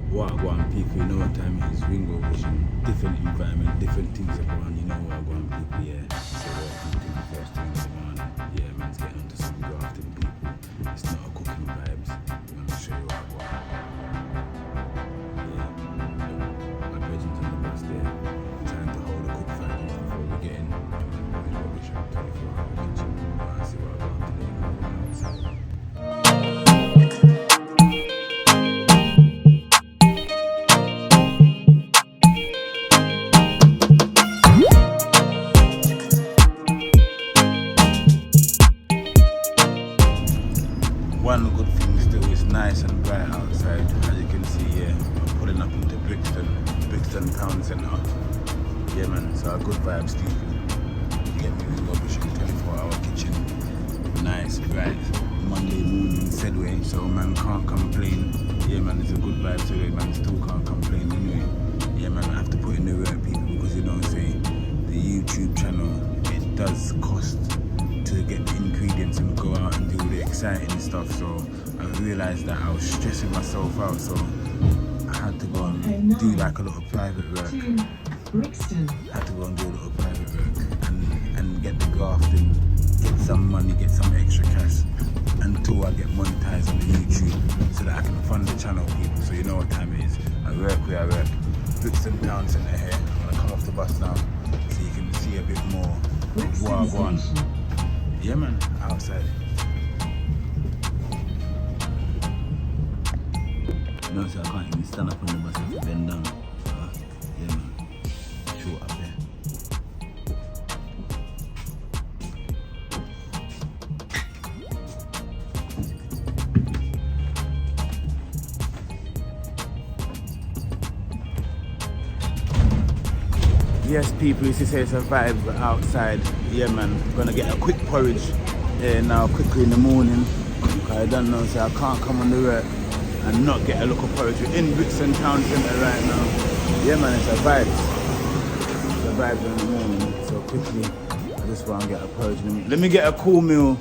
What I go on people, you know what time it is, Ringo Vision, different environment, different things are going on, you know what I go on people, yeah. So welcome to the first thing in the morning. Yeah, man's getting onto some grafting people. It's not a cooking vibes. I'm gonna show you what I go on. Yeah, look, my brethren's on the bus there, trying to hold a quick 5 minutes before we get in. I'm rubbish on 24-hour kitchen. I see what I go on today, I'm going outside. One good thing still is nice and bright outside. As you can see here, I'm pulling up into Brixton Town Centre. Yeah man, so a good vibe sleeping. You get me rubbish in 24-hour kitchen. Nice, bright, Monday morning Sedway, so man can't complain. Yeah man, it's a good vibe today, man still can't complain anyway. Yeah man, I have to put in the work people because you don't say the YouTube channel, it does cost to get the ingredients and go out and do the exciting stuff, so I realised that I was stressing myself out, so I had to go and do like a little private work. I had to go and do a little private work and get the grafting, get some money, get some extra cash until I get monetized on the YouTube so that I can fund the channel people. So you know what time it is. I work where I work. Brixton Town Centre here. I'm gonna come off the bus now so you can see a bit more of what I go on. Yeah man, outside. No, so I can't even stand up on the bus, I have to bend down. Yeah man, short up there. Yes people, you see it's a vibe outside. Yeah man, gonna get a quick porridge now quickly in the morning. I don't know, so I can't come on the work and not get a local porridge. We're in Brixton Town Centre right now. Yeah man, it's a vibe. It's a vibe in the morning. So quickly, I just want to get a porridge. Let me get a cool meal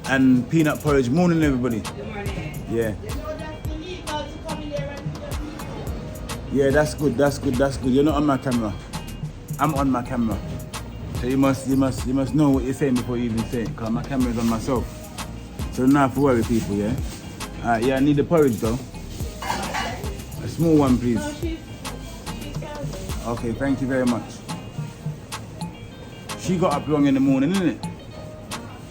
and peanut porridge. Morning everybody. Good morning. Yeah. You know that's illegal to come in there and do the people. Yeah, that's good, that's good, that's good. You're not on my camera. I'm on my camera. So you must know what you're saying before you even say it, because my camera is on myself. So don't have to worry people, yeah? Alright, yeah, I need the porridge though. A small one please. No, she's serving. Okay, thank you very much. She got up wrong in the morning, isn't it?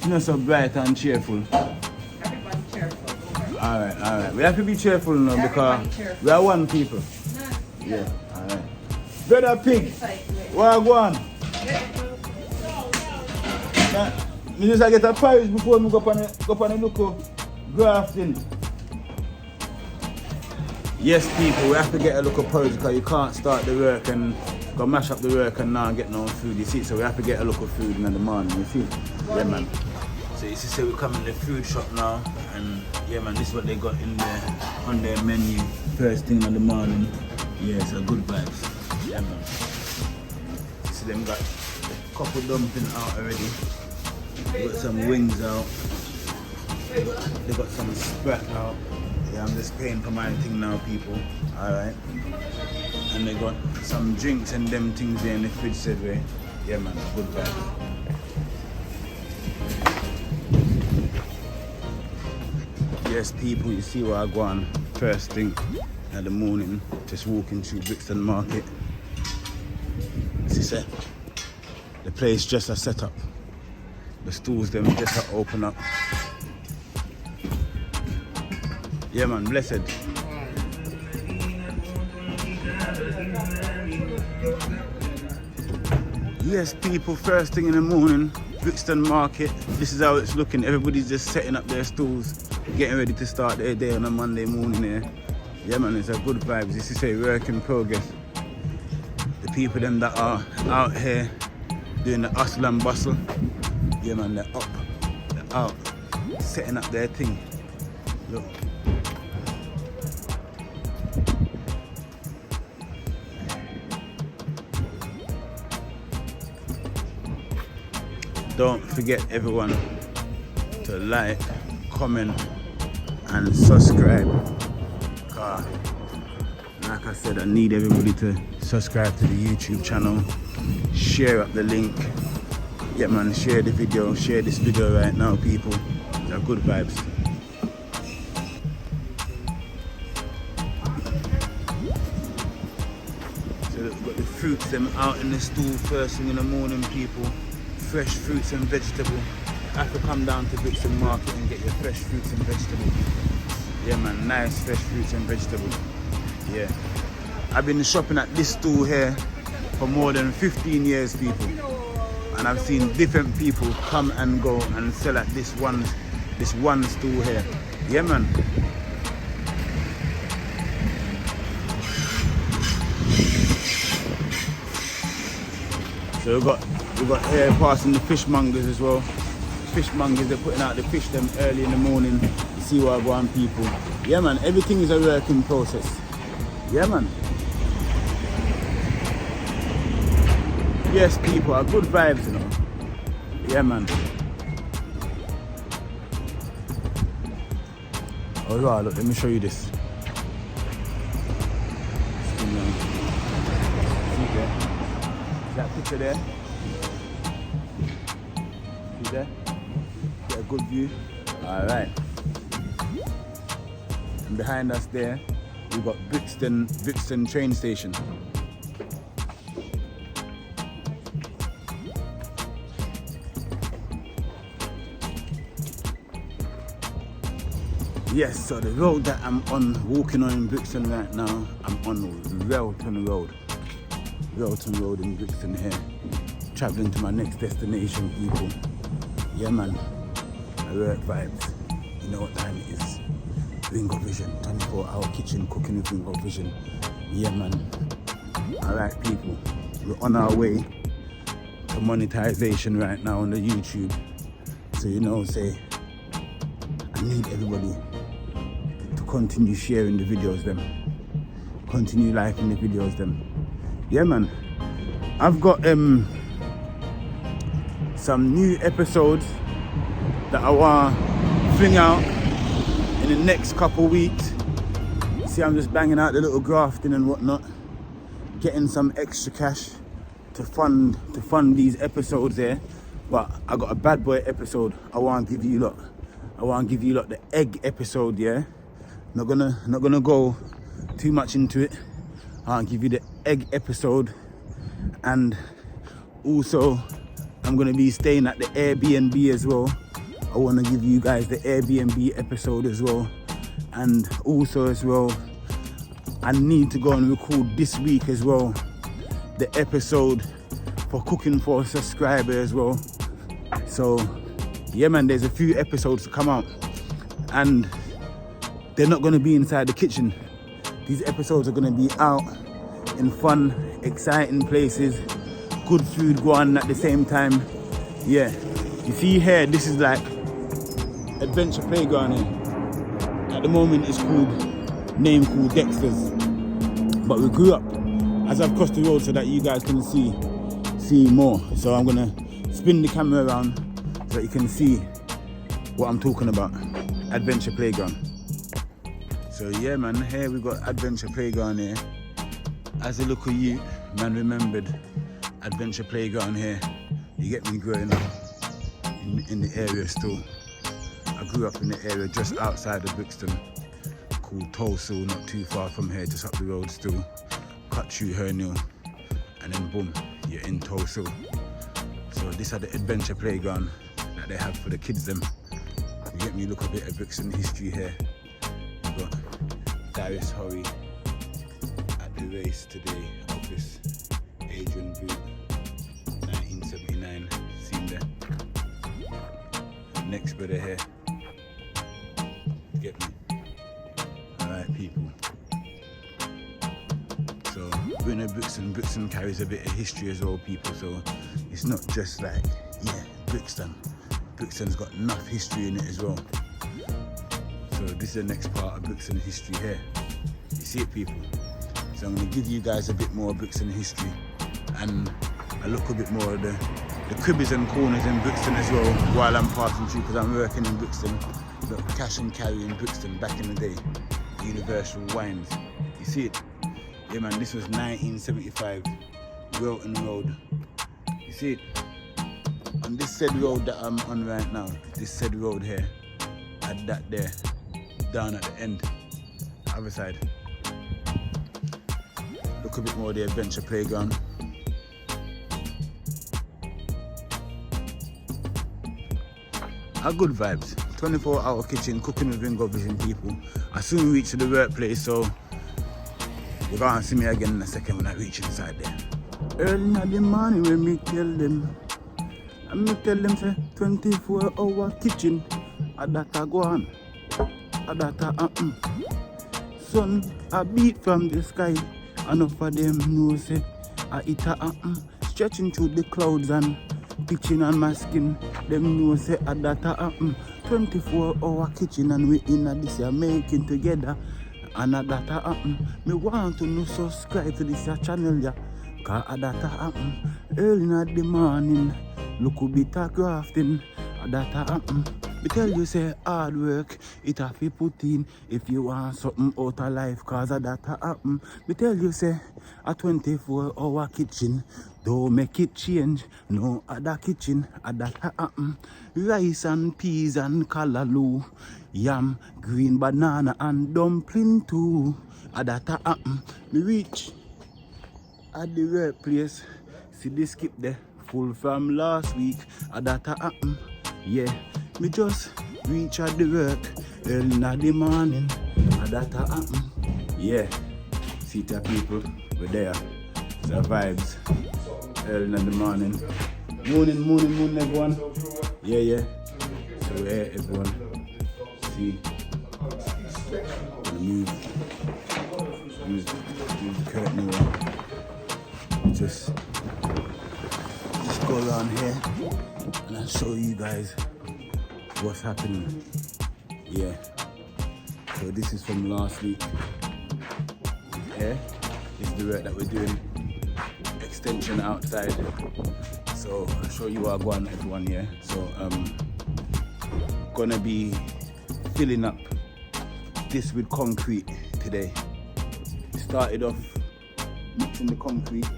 She's not so bright and cheerful. Everybody cheerful. Alright. We have to be cheerful now because cheerful. we are one people. Yeah, alright. Brother Pig, where I go on? Me just get a porridge before I go on a local grafting. Yes people, we have to get a local porridge because you can't start the work and go mash up the work and now get no food, you see, so we have to get a local food in the morning, you see. Yeah man. So you see, we come in the food shop now and yeah man, this is what they got in there on their menu first thing in the morning. Yeah, so good vibes. Yeah man. You see them got a couple dumplings out already. They got some wings out. They got some sprat out. Yeah, I'm just paying for my thing now, people. Alright. And they got some drinks and them things there in the fridge said way. Yeah man, good vibe. Yes people, you see where I go on first thing in the morning, just walking through Brixton Market. See, the place just a set up. The stools them just a open up. Yeah man, blessed. Yes people, first thing in the morning, Brixton Market. This is how it's looking. Everybody's just setting up their stools, getting ready to start their day on a Monday morning here. Yeah man, it's a good vibes. This is a work in progress. The people them that are out here doing the hustle and bustle. Yeah man, they're up, they're out, setting up their thing. Look. Don't forget everyone to like, comment and subscribe. Like I said, I need everybody to subscribe to the YouTube channel, share up the link. Yeah man, share the video, share this video right now people. They're good vibes. So we've got the fruits them out in the stool first thing in the morning people. Fresh fruits and vegetables. I have to come down to Brixton Market and get your fresh fruits and vegetables. Yeah man, nice fresh fruits and vegetables. Yeah. I've been shopping at this store here for more than 15 years people. And I've seen different people come and go and sell at this one store here. Yeah man. So we've got here passing the fishmongers as well. Fishmongers, they're putting out the fish them early in the morning. You see what I want people. Yeah man, everything is a work in process. Yeah man. Yes people are good vibes you know. Yeah man. Oh wow, look, let me show you this. See there? That picture there? See there? Get a good view. Alright. And behind us there, we've got Brixton train station. Yes, so the road that I'm on, walking on in Brixton right now, I'm on Relton Road. Relton Road in Brixton here. Travelling to my next destination, people. Yeah man, I work vibes. You know what time it is. Ringo Vision, 24-hour kitchen cooking with Ringo Vision. Yeah man. Alright people, we're on our way to monetization right now on the YouTube. So you know, say, I need everybody to continue sharing the videos them. Continue liking the videos them. Yeah man. I've got some new episodes that I want to fling out in the next couple weeks. See, I'm just banging out the little grafting and whatnot, getting some extra cash to fund these episodes there. But I got a bad boy episode I want to give you lot. I want to give you lot the egg episode, yeah. Not gonna go too much into it. I want to give you the egg episode, and also I'm gonna be staying at the Airbnb as well. I want to give you guys the Airbnb episode as well, and also as well I need to go and record this week as well the episode for cooking for a subscriber as well. So yeah man, there's a few episodes to come out and they're not going to be inside the kitchen. These episodes are going to be out in fun, exciting places, good food going on at the same time. Yeah, you see here, this is like adventure playground here. At the moment it's named called Dexter's, but we grew up as I've crossed the road so that you guys can see more. So I'm gonna spin the camera around so that you can see what I'm talking about. Adventure playground. So yeah man, here we got adventure playground here. As a local youth, man remembered adventure playground here. You get me, growing up in the area still. I grew up in the area just outside of Brixton called Tulsa, not too far from here, just up the road still. Cut through Hernhill and then boom, you're in Tulsa. So this is the adventure playground that they have for the kids them. You get me, look a bit of Brixton history here. You got Darius Horry at the race today, office, Adrian Boot, 1979, seen there. Next brother here, get me. Alright people. So being a Brixton carries a bit of history as well people, so it's not just like, yeah, Brixton's got enough history in it as well. So this is the next part of Brixton history here. You see it people? So I'm going to give you guys a bit more Brixton history and a look a bit more at the cribbies and corners in Brixton as well while I'm passing through, because I'm working in Brixton. Look, cash and carry in Brixton back in the day. Universal Wines. You see it? Yeah man, this was 1975 Wilton Road. You see it? On this said road that I'm on right now, this said road here, at that there, down at the end, other side. Look a bit more the adventure playground. Good vibes. 24-hour kitchen, cooking with Ringo Vision people. I soon reach the workplace, so you're gonna see me again in a second when I reach inside there. Early in the morning when me tell them, say 24-hour kitchen, adata go on, adata sun a beat from the sky, enough of them know say I eat a stretching through the clouds and pitching on my skin. Them know say adata 24-hour kitchen and we in this year making together. And adata me want to know subscribe to this channel ya, cause adata early in the morning. Look who bit a grafting, adata me tell you say hard work, it have to put in if you want something out of life, cause adata me tell you say a 24-hour kitchen, don't make it change, no other kitchen, adata rice and peas and callaloo, yam, green banana and dumpling too, adata me reach at the workplace, see this skip there, full from last week, adata yeah, me just reach at the work early in the morning, adata yeah, see the people, we're there, the vibes, early in the morning, morning everyone, yeah, so we're here everyone, see, move the curtain around, just go around here and I'll show you guys what's happening. Yeah, so this is from last week. Yeah, this is the work that we're doing, extension outside. So I'll show you what I want everyone. Yeah, so gonna be filling up this with concrete today. Started off mixing the concrete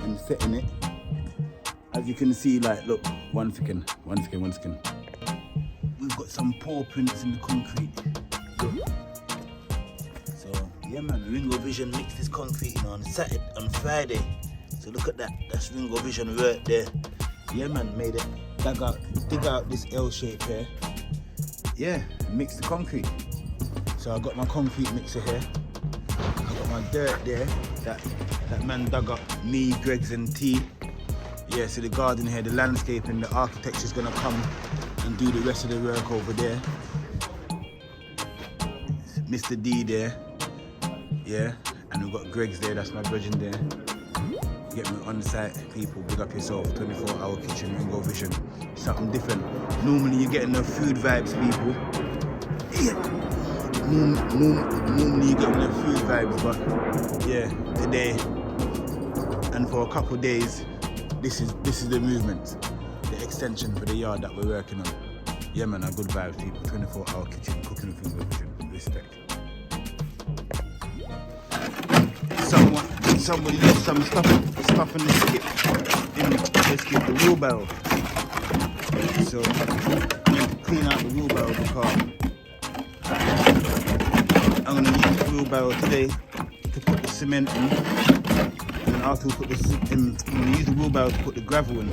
and setting it. As you can see, like, look, one second. We've got some paw prints in the concrete. Look. So, yeah man, Ringo Vision mixed this concrete on Friday. So look at that, that's Ringo Vision right there. Yeah man, made it, dig out this L shape here. Yeah, mix the concrete. So I got my concrete mixer here. I got my dirt there, that man dug up, me, Greggs and T. Yeah, so the garden here, the landscaping, the architecture's gonna come and do the rest of the work over there. Mr. D there, yeah, and we've got Greggs there, that's my brethren there. Get me on site, people, big up yourself, 24-hour kitchen, Ringo Vision, something different. Normally you're getting the food vibes, people. Yeah. Normally you're getting the food vibes, but yeah, today and for a couple of days, this is the movement, the extension for the yard that we're working on. Yeah man, a good vibes, people. 24-hour kitchen, cooking with Ringo Vision, respect. Somebody left some stuff in the skip, the wheelbarrow. So I need to clean out the wheelbarrow because I'm gonna use the wheelbarrow today to put the cement in. And after we put I'm going to use the wheelbarrow to put the gravel in,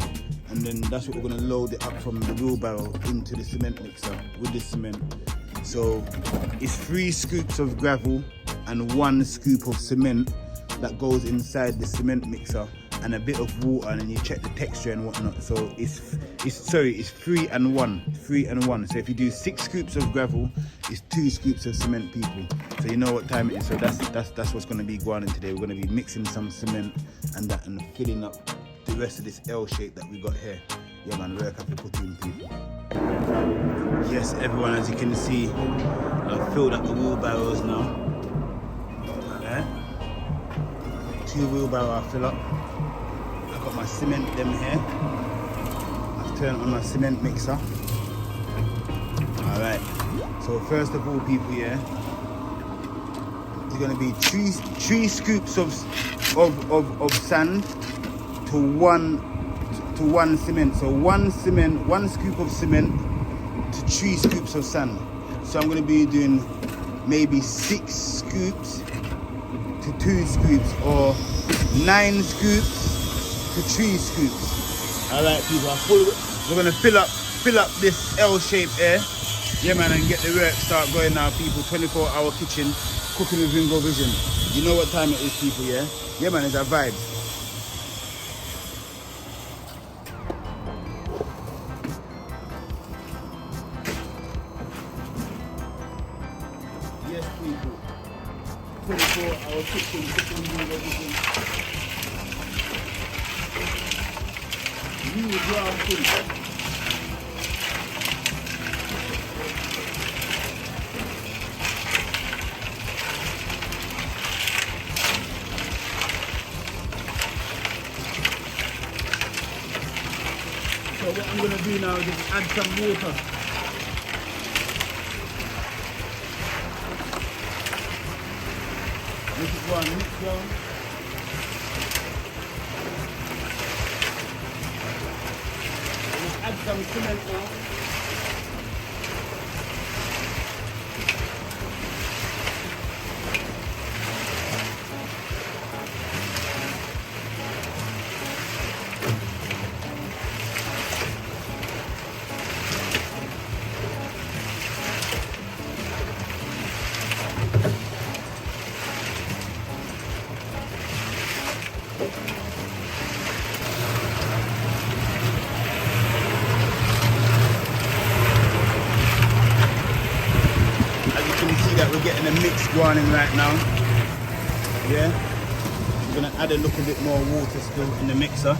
and then that's what we're going to load it up from the wheelbarrow into the cement mixer with the cement. So it's 3 scoops of gravel and 1 scoop of cement that goes inside the cement mixer, and a bit of water, and then you check the texture and whatnot. So it's 3 and 1. So if you do 6 scoops of gravel, it's 2 scoops of cement, people. So you know what time it is. So that's what's going to be going on today. We're going to be mixing some cement and that, and filling up the rest of this L shape that we got here. Yeah man, work have to put in, people. Yes everyone, as you can see, I've filled up the wheelbarrows now. Alright, 2 wheelbarrow I fill up. I've got my cement them here. I've turned on my cement mixer. Alright, so first of all, people, yeah, is going to be three scoops of sand to one cement. So one scoop of cement to 3 scoops of sand. So I'm going to be doing maybe 6 scoops to 2 scoops, or 9 scoops to 3 scoops. Alright people, we're going to fill up this L shape here. Yeah man, and get the work start going now people. 24-hour kitchen, cooking with Ringo Vision. You know what time it is people, yeah? Yeah man, it's a vibe. Yes people, 24-hour kitchen, cooking with Ringo Vision. New grafting. So what I'm going to do now is just add some water. This is one mix down. Just add some cement now. That we're getting a mix going in right now. Yeah, we're gonna add a little bit more water still in the mixer.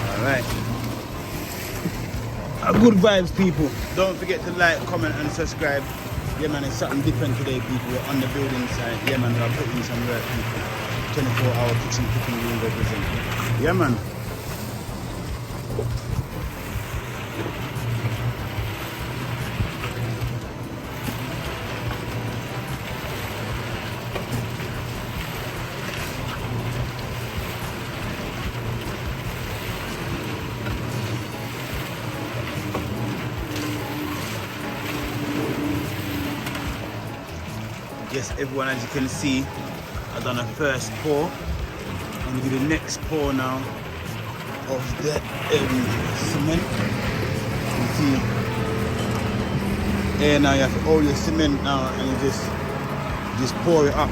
All right, good vibes people. Don't forget to like, comment and subscribe. Yeah man, it's something different today people. We're on the building site. Yeah man, we're putting some work people. 24-hour kitchen cooking room represent. Yeah man. Yes, everyone, as you can see, I've done a first pour. I'm going to do the next pour now of the cement. You can see here now you have all your cement now, and you just pour it up.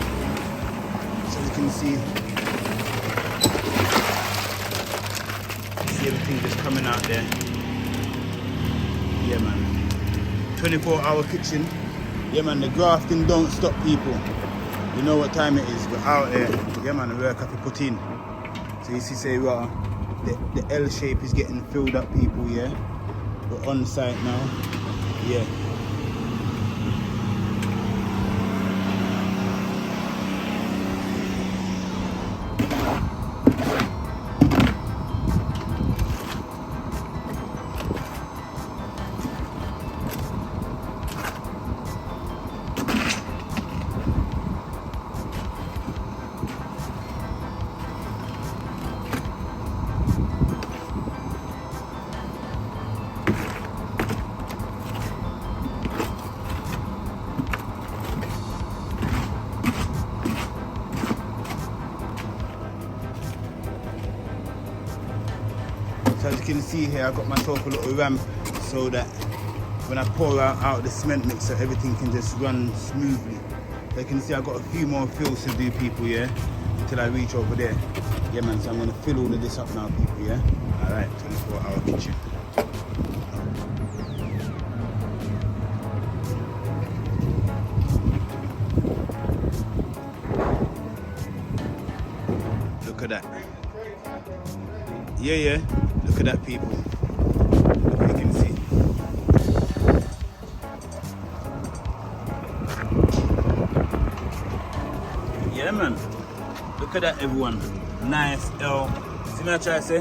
So you can see everything just coming out there. Yeah man, 24-hour kitchen. Yeah man, the grafting don't stop people. You know what time it is, we're out here. Yeah man, the work have to put in. So you see, say well, the L shape is getting filled up people, yeah. We're on site now, yeah. So as you can see here, I've got myself a little ramp so that when I pour out the cement mixer, everything can just run smoothly. So you can see I've got a few more fills to do people, yeah, until I reach over there. Yeah man, so I'm gonna fill all of this up now people, yeah. Alright, 24-hour kitchen. Look at that. Yeah. Look at that people. Look what you can see. Yeah man. Look Look at that, everyone. Nice L. See me I try to say?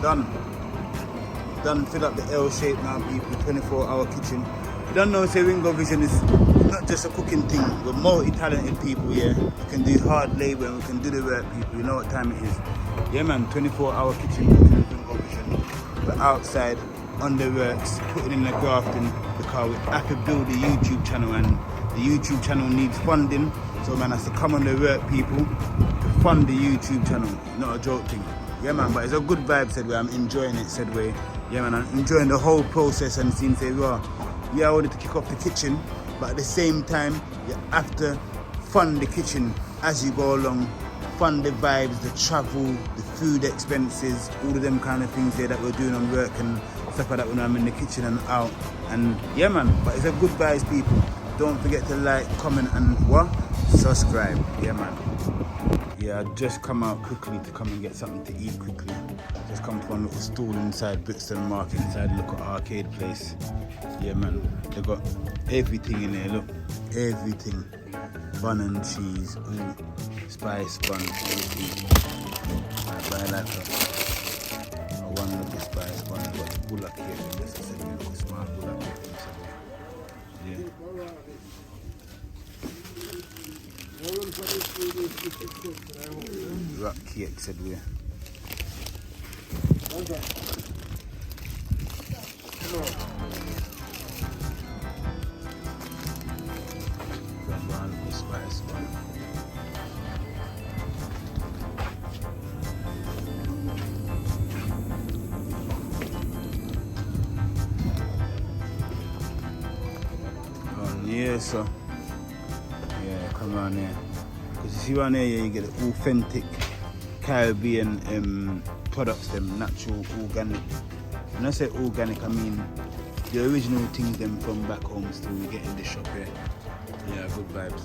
Done. Done, fill up the L shape now, people. 24-hour kitchen. You don't know, say Ringo Vision is not just a cooking thing. We're multi-talented people, yeah. We can do hard labor and we can do the work, people. You know what time it is. Yeah, man, 24-hour kitchen cooking with Ringo Vision. We're outside, on the works, putting in the grafting because we have to build the YouTube channel and the YouTube channel needs funding. So, man, has to come on the work, people, to fund the YouTube channel. Not a joke thing. Yeah, man, but it's a good vibe, said way. I'm enjoying it, said way. Yeah, man, I'm enjoying the whole process and seeing, say, well, yeah, I wanted to kick off the kitchen, but at the same time, you have to fund the kitchen as you go along, fund the vibes, the travel, the food expenses, all of them kind of things there that we're doing on work and stuff like that when I'm in the kitchen and out. And yeah, man, but it's a good vibes, people. Don't forget to like, comment, and what? Subscribe. Yeah, man. Yeah, I just come out quickly to come and get something to eat quickly. Just come to one little stall inside Brixton Market, inside a little arcade place. Yeah, man, they got everything in there, look, everything. Bun and cheese, ooh, spice bun, everything. I buy like a one little spice bun. They got the bullock here, this is a little small bullock here. Yeah. Rock cake, said we. Okay. Spice one. Oh, yeah, so. Yeah, come on here. Because you see around here, yeah, you get the authentic Caribbean products, them natural, organic. When I say organic, I mean the original things them from back home still we get in the shop here. Yeah, good vibes.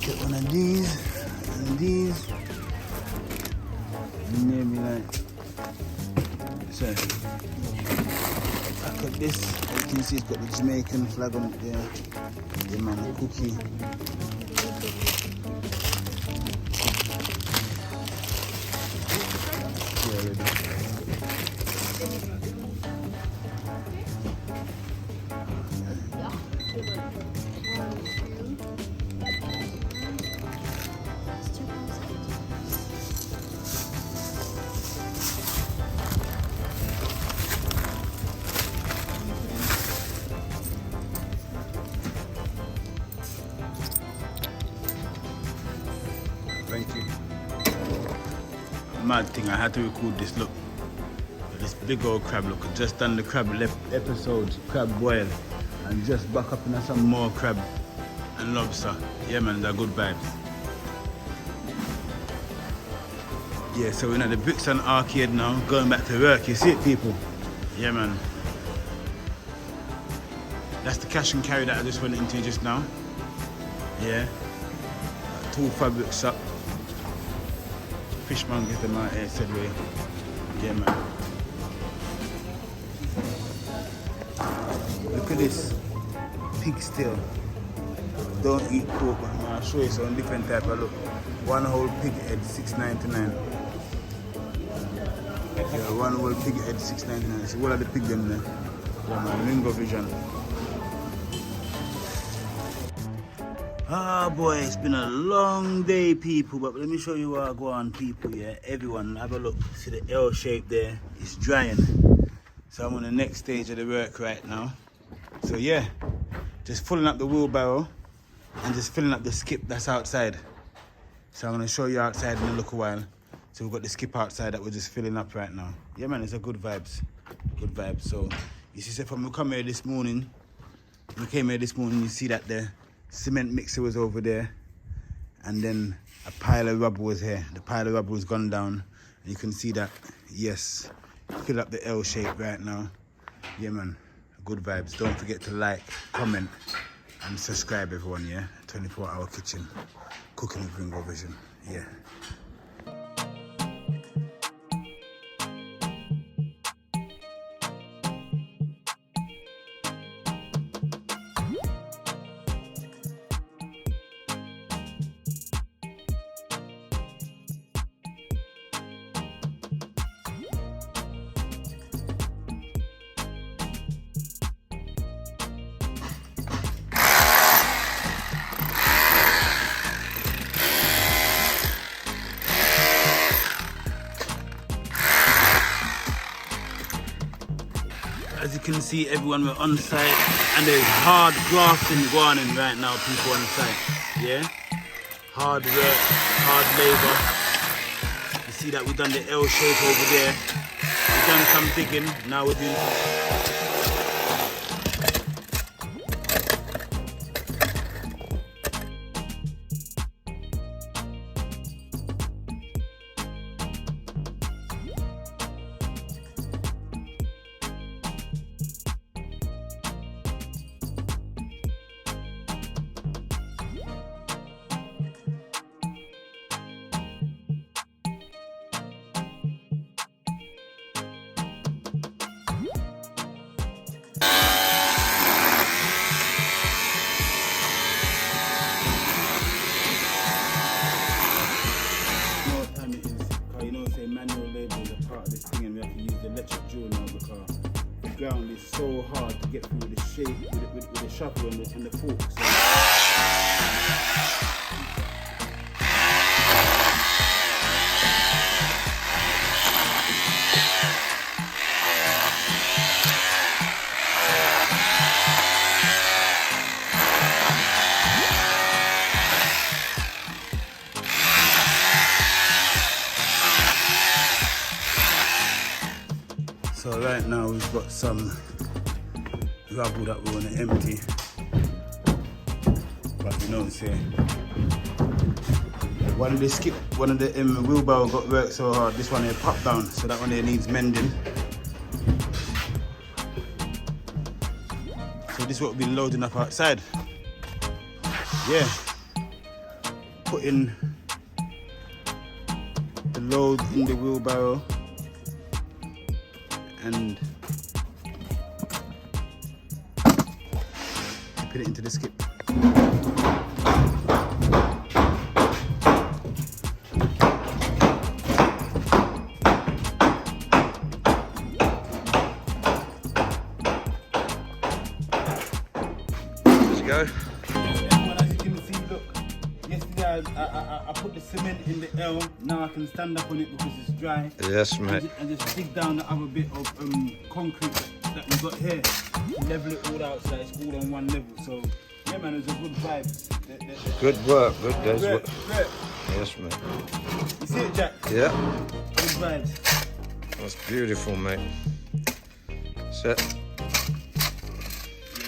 Get one of these and these. And maybe like so. Look at this. As you can see, it's got the Jamaican flag on it there. Yeah, man, a cookie. Yeah, ready. Thank you. Mad thing, I had to record this, look. This big old crab, look. I just done the crab episode, crab boil. And just back up in some more crab and lobster. Yeah, man, they're good vibes. Yeah, so we're at the Brixton Arcade now, going back to work. You see it, people? Yeah, man. That's the cash and carry that I just went into just now. Yeah. Tall fabric shop. Fishman get them out here, said we. Yeah, man. Look at this. Pig still. Don't eat pork, but I'll show you some different type of look. One whole pig head, $6.99. Yeah, one whole pig head, $6.99. See, what are the pig them there? Yeah, man, Ringo Vision. Ah, boy, it's been a long day, people, but let me show you what I go on, people, yeah. Everyone, have a look. See the L shape there? It's drying. So I'm on the next stage of the work right now. So, yeah, just filling up the wheelbarrow and just filling up the skip that's outside. So I'm going to show you outside in a little while. So we've got the skip outside that we're just filling up right now. Yeah, man, it's a good vibes. Good vibes. So, you see, from we come here this morning, we came here this morning, you see that there. Cement mixer was over there, and then a pile of rubber was here. The pile of rubber was gone down, and you can see that, yes, fill up the L shape right now. Yeah, man, good vibes. Don't forget to like, comment, and subscribe, everyone, yeah? 24-hour kitchen, cooking with Ringo Vision, yeah. as you can see, everyone we're on site, and there's hard grafting going on right now, people on site. Yeah, hard work, hard labour. You see that we've done the L shape over there. We've done some digging. Now we're doing. Manual labour is a part of this thing, and we have to use the electric drill now because the ground is so hard to get through with the shape, with the shovel and the fork. So. So right now we've got some rubble that we want to empty, but you know what I'm saying. One of the wheelbarrow got worked so hard. This one here popped down, so that one here needs mending. So this is what we've been loading up outside. Yeah, putting the load in the wheelbarrow. And put it into the skip. Let's go. As you can see, look, yesterday I put the cement in the L. Now I can stand up on it because it's dry. Yes, mate. And just dig down the other bit of concrete that we've got here to level it all out so that it's all on one level. So, yeah, man, it was a good vibe. Good work, good day's work. Work. Yes, mate. You see it, Jack? Yeah, Good vibes. that's beautiful, mate. Set.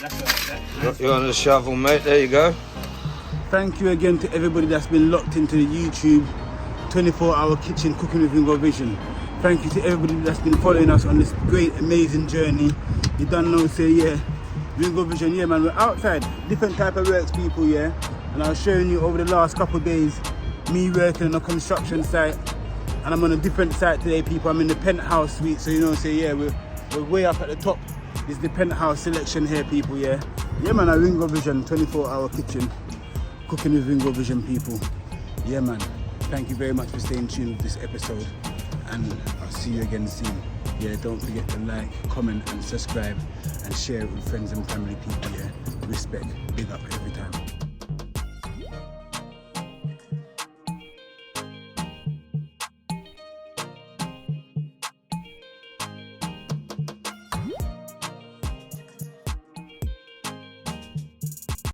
Yeah, that's Got you on the shovel, mate. There you go. Thank you again to everybody that's been locked into the YouTube 24-hour kitchen cooking with Ringo Vision. Thank you to everybody that's been following us on this great, amazing journey. You don't know, say, yeah, Ringo Vision, yeah, man, we're outside, different type of works, people, yeah. And I was showing you over the last couple of days, me working on a construction site, and I'm on a different site today, people. I'm in the penthouse suite, so you know, say, yeah, we're way up at the top. It's the penthouse selection here, people, yeah. Yeah, man, a Ringo Vision 24-hour kitchen. Cooking with Ringo Vision, people. Yeah, man. Thank you very much for staying tuned with this episode, and I'll see you again soon. Yeah, don't forget to like, comment, and subscribe, and share it with friends and family, people. Yeah, respect, big up every time.